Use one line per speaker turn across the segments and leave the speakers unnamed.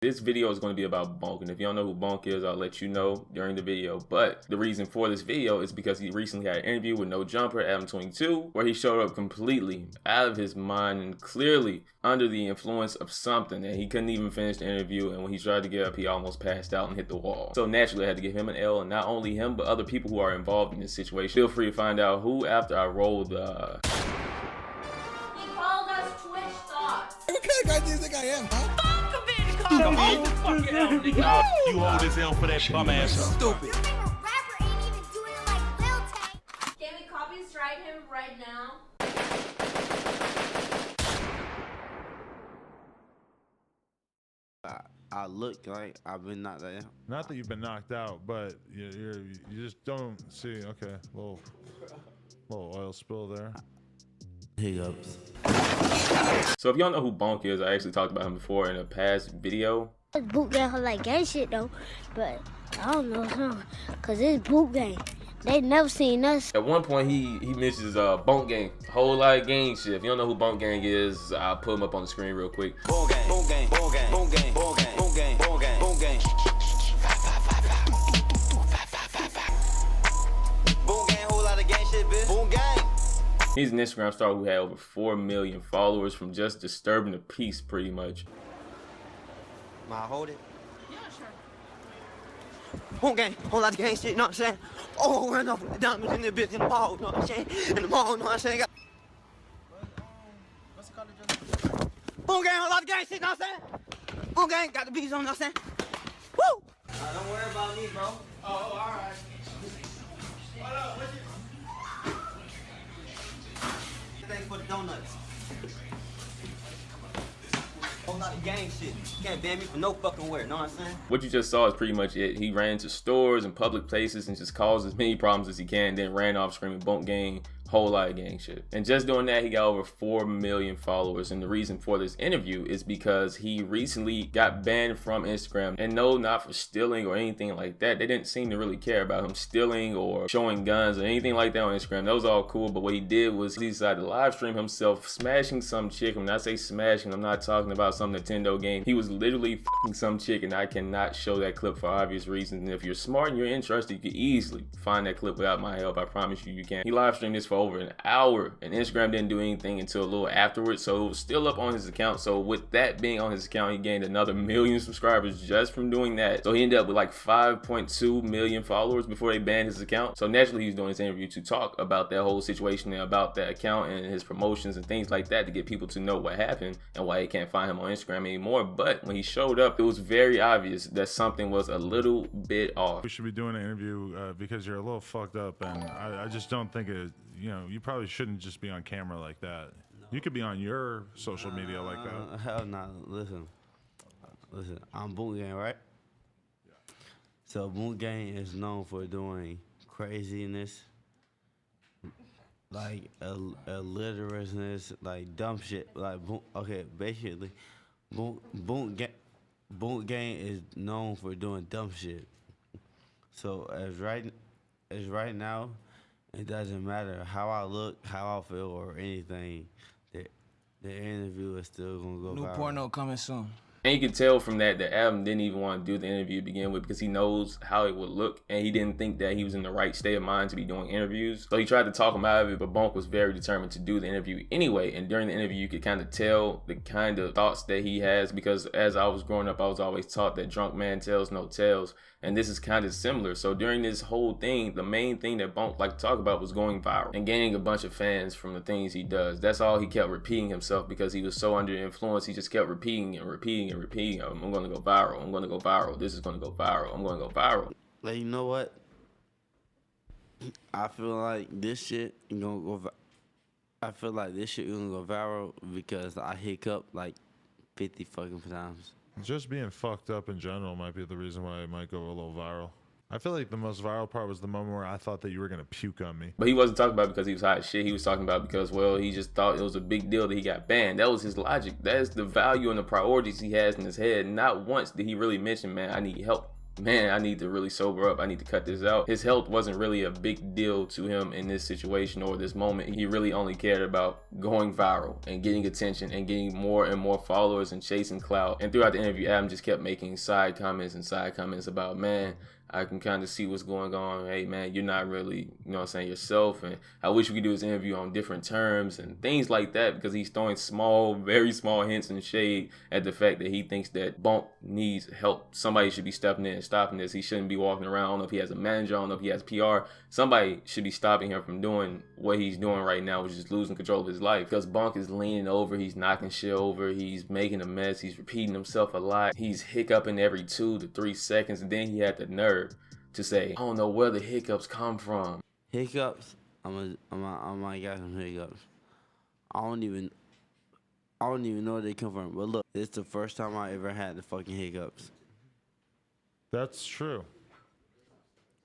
This video is going to be about Boonk, and if you don't know who Boonk is, I'll let you know during the video. But the reason for this video is because he recently had an interview with No Jumper, Adam 22, where he showed up completely out of his mind and clearly under the influence of something, and he couldn't even finish the interview, and when he tried to get up, he almost passed out and hit the wall. So naturally, I had to give him an L, and not only him, but other people who are involved in this situation. Feel free to find out who after I roll the...
He called us Twitch thoughts.
What kind of guy do you think I am, huh?
You owe this L for that bum ass.
Stupid.
Rapper ain't even doing it like Lil Tank. Can we copy strike him right now?
I look like I've been knocked out.
Not that you've been knocked out, but you just don't see. Okay, little oil spill there.
Hiccups.
So if y'all know who Boonk is, I actually talked about him before in a past video.
It's boot gang whole like gang shit though, but I don't know something, cause it's boot gang. They never seen us.
At one point he mentions Boonk gang, whole lot of gang shit. If you don't know who Boonk gang is, I'll put him up on the screen real quick.
Boonk gang, boonk gang, boonk gang, boonk gang, boonk gang, boonk gang, boonk gang, boonk gang. Boonk gang, whole lot of gang shit, bitch. Boonk gang.
He's an Instagram star who had over 4 million followers from just disturbing the peace, pretty much.
Might I hold it?
Yeah, sure.
Boonk gang, whole lot of gang shit, you know what I'm saying? Oh, run up with the diamonds in the bitch in the mall, you know what I'm saying? In the mall, you know what I'm saying?
What's the college?
Boonk gang, whole lot of gang shit, you know what I'm saying? Boonk gang, got the beats on, you know what I'm saying? Woo! Don't worry about me, bro. Oh, alright. Hold up, what's your... Thanks for the donuts. Whole lot of gang shit. You can't ban me for no fucking word, know what I'm saying?
What you just saw is pretty much it. He ran into stores and public places and just caused as many problems as he can, then ran off screaming Boonk gang, whole lot of gang shit. And just doing that, he got over 4 million followers. And the reason for this interview is because he recently got banned from Instagram. And no, not for stealing or anything like that. They didn't seem to really care about him stealing or showing guns or anything like that on Instagram. That was all cool, but what he did was he decided to live stream himself smashing some chick. When I say smashing, I'm not talking about some Nintendo game. He was literally fucking some chick, and I cannot show that clip for obvious reasons. And if you're smart and you're interested, you can easily find that clip without my help. I promise you can. He live streamed this for over an hour, and Instagram didn't do anything until a little afterwards, so it was still up on his account. So with that being on his account, he gained another 1 million subscribers just from doing that. So he ended up with like 5.2 million followers before they banned his account. So naturally he's doing this interview to talk about that whole situation and about that account and his promotions and things like that, to get people to know what happened and why they can't find him on Instagram anymore. But when he showed up, it was very obvious that something was a little bit off.
We should be doing an interview because you're a little fucked up, and I just don't think it. You know, you probably shouldn't just be on camera like that. No. You could be on your social media like that.
Hell no. Listen, I'm Boonk gang, right? Yeah. So Boonk gang is known for doing craziness, like illiterateness, like dumb shit. Like okay, basically, Boonk gang is known for doing dumb shit. So as right now, it doesn't matter how I look, how I feel, or anything. The interview is still gonna go viral.
New porno coming soon.
And you can tell from that Adam didn't even want to do the interview to begin with, because he knows how it would look, and he didn't think that he was in the right state of mind to be doing interviews. So he tried to talk him out of it, but Boonk was very determined to do the interview anyway. And during the interview, you could kind of tell the kind of thoughts that he has, because as I was growing up, I was always taught that drunk man tells no tales. And this is kind of similar. So during this whole thing, the main thing that Boonk liked to talk about was going viral and gaining a bunch of fans from the things he does. That's all he kept repeating himself, because he was so under influence. He just kept repeating and repeating and repeating. I'm going to go viral. I'm going to go viral. This is going to go viral. I'm going to go viral.
Like, you know what? I feel like this shit is gonna go. I feel like this shit gonna go viral because I hiccup like 50 fucking times.
Just being fucked up in general might be the reason why it might go a little viral. I feel like the most viral part was the moment where I thought that you were gonna puke on me.
But he wasn't talking about it because he was hot as shit. He was talking about because, well, he just thought it was a big deal that he got banned. That was his logic. That is the value and the priorities he has in his head. Not once did he really mention, man, I need help. man, I need to really sober up. I need to cut this out. His health wasn't really a big deal to him in this situation or this moment. He really only cared about going viral and getting attention and getting more and more followers and chasing clout. And throughout the interview, Adam just kept making side comments about, man, I can kind of see what's going on. Hey, man, you're not really, you know what I'm saying, yourself. And I wish we could do this interview on different terms and things like that, because he's throwing small, very small hints and shade at the fact that he thinks that Boonk needs help. Somebody should be stepping in and stopping this. He shouldn't be walking around. I don't know if he has a manager. I don't know if he has PR. Somebody should be stopping him from doing what he's doing right now, which is losing control of his life. Because Boonk is leaning over. He's knocking shit over. He's making a mess. He's repeating himself a lot. He's hiccuping every 2 to 3 seconds. And then he had the nerve to say, I don't know where the hiccups come from.
Hiccups? I might got some hiccups. I don't even know where they come from. But look, it's the first time I ever had the fucking hiccups.
That's true.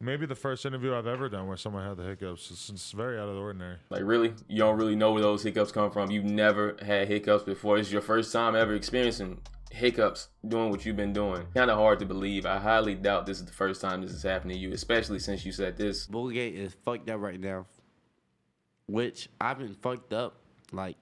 Maybe the first interview I've ever done where someone had the hiccups. It's very out of the ordinary.
Like, really? You don't really know where those hiccups come from? You've never had hiccups before? It's your first time ever experiencing hiccups doing what you've been doing. Kind of hard to believe. I highly doubt this is the first time this is happening to you, especially since you said this.
Bullgate is fucked up right now, which I've been fucked up like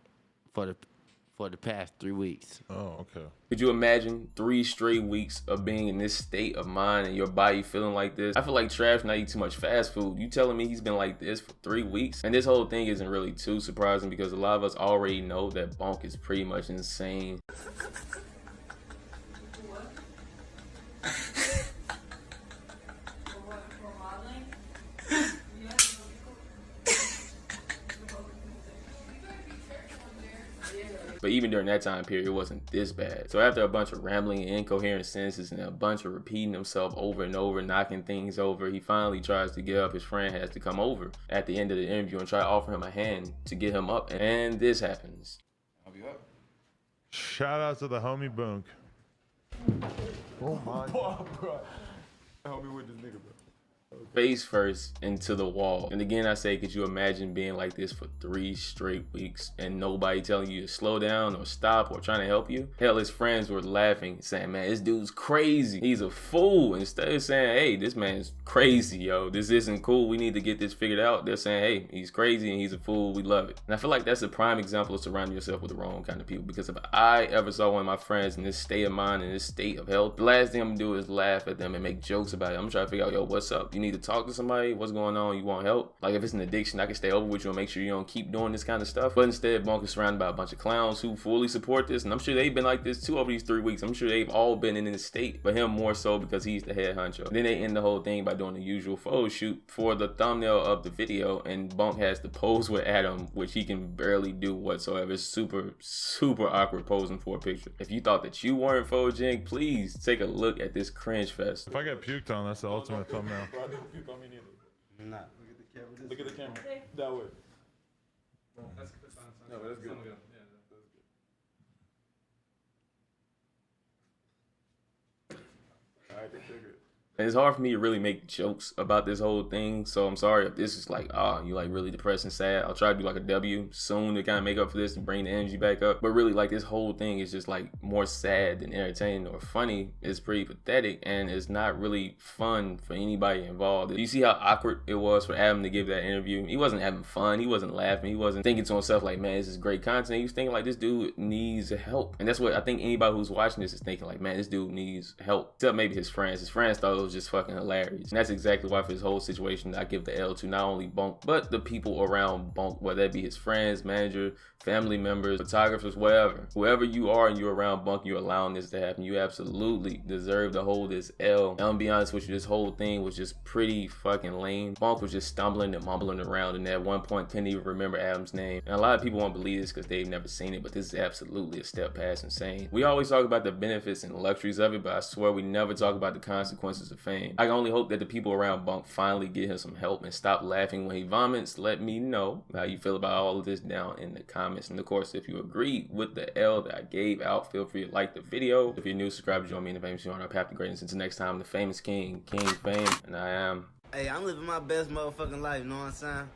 for the past 3 weeks.
Oh, okay.
Could you imagine 3 straight weeks of being in this state of mind and your body feeling like this? I feel like Trav not eat too much fast food. You telling me he's been like this for 3 weeks? And this whole thing isn't really too surprising because a lot of us already know that Boonk is pretty much insane. But even during that time period, it wasn't this bad. So after a bunch of rambling and incoherent sentences and a bunch of repeating himself over and over, knocking things over, he finally tries to get up. His friend has to come over at the end of the interview and try to offer him a hand to get him up. And this happens.
I'll be up.
Shout out to the homie Boonk.
Oh my God, bro. Help me with this nigga, bro.
Face first into the wall. And again, I say, could you imagine being like this for 3 straight weeks and nobody telling you to slow down or stop or trying to help you? Hell, his friends were laughing, saying, man, this dude's crazy. He's a fool. Instead of saying, hey, this man's crazy, yo. This isn't cool. We need to get this figured out. They're saying, hey, he's crazy and he's a fool. We love it. And I feel like that's a prime example of surrounding yourself with the wrong kind of people. Because if I ever saw one of my friends in this state of mind, in this state of health, the last thing I'm gonna do is laugh at them and make jokes about it. I'm trying to figure out, yo, what's up? You need to talk to somebody? What's going on? You want help? Like, if it's an addiction, I can stay over with you and make sure you don't keep doing this kind of stuff. But instead, Boonk is surrounded by a bunch of clowns who fully support this. And I'm sure they've been like this too over these 3 weeks. I'm sure they've all been in this state, but him more so because he's the head honcho. Then they end the whole thing by doing the usual photo shoot for the thumbnail of the video, and Boonk has to pose with Adam, which he can barely do whatsoever. It's super, super awkward posing for a picture. If you thought that you weren't photogenic, please take a look at this cringe fest.
If I get puked on, that's the ultimate thumbnail.
Bro, don't puke on me neither.
Nah.
Look at the camera. That way. That's good. No, but that's good. Yeah, that's good. Alright, they took it.
And it's hard for me to really make jokes about this whole thing, so I'm sorry if this is like, you like really depressed and sad. I'll try to do like a W soon to kind of make up for this and bring the energy back up. But really, like, this whole thing is just like more sad than entertaining or funny. It's pretty pathetic and it's not really fun for anybody involved. You see how awkward it was for Adam to give that interview? He wasn't having fun. He wasn't laughing. He wasn't thinking to himself like, man, this is great content. He was thinking like, this dude needs help. And that's what I think anybody who's watching this is thinking, like, man, this dude needs help. Except maybe his friends. His friends thought it was just fucking hilarious. And that's exactly why for this whole situation I give the L to not only Boonk, but the people around Boonk, whether that be his friends, manager, family members, photographers, whatever. Whoever you are and you're around Boonk, you're allowing this to happen. You absolutely deserve to hold this L. And I'm gonna be honest with you, this whole thing was just pretty fucking lame. Boonk was just stumbling and mumbling around, and at one point couldn't even remember Adam's name. And a lot of people won't believe this because they've never seen it, but this is absolutely a step past insane. We always talk about the benefits and luxuries of it, but I swear we never talk about the consequences of fame. I can only hope that the people around Boonk finally get him some help and stop laughing when he vomits. Let me know how you feel about all of this down in the comments. And of course, if you agree with the L that I gave out, feel free to like the video. If you're new, subscribe to join me in the famous on our path to greatness. Until next time, the famous King Fame, and I am.
Hey, I'm living my best motherfucking life, know what I'm saying?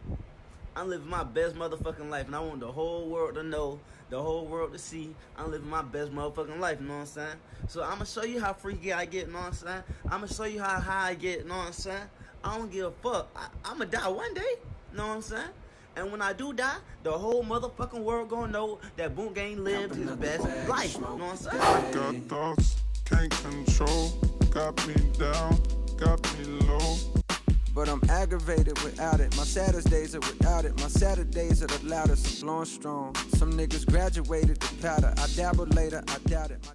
I'm living my best motherfucking life, and I want the whole world to know, the whole world to see. I'm living my best motherfucking life, you know what I'm saying? So I'm gonna show you how freaky I get, you know what I'm saying? I'm gonna show you how high I get, you know what I'm saying? I don't give a fuck. I'm gonna die one day, you know what I'm saying? And when I do die, the whole motherfucking world gonna know that Boonk Gang lived his best life, you know what I'm saying?
I got thoughts, can't control, got me down, got me low.
But I'm aggravated without it. My saddest days are without it. My Saturdays are the loudest. I'm blowing strong. Some niggas graduated to powder. I dabble later, I doubt it.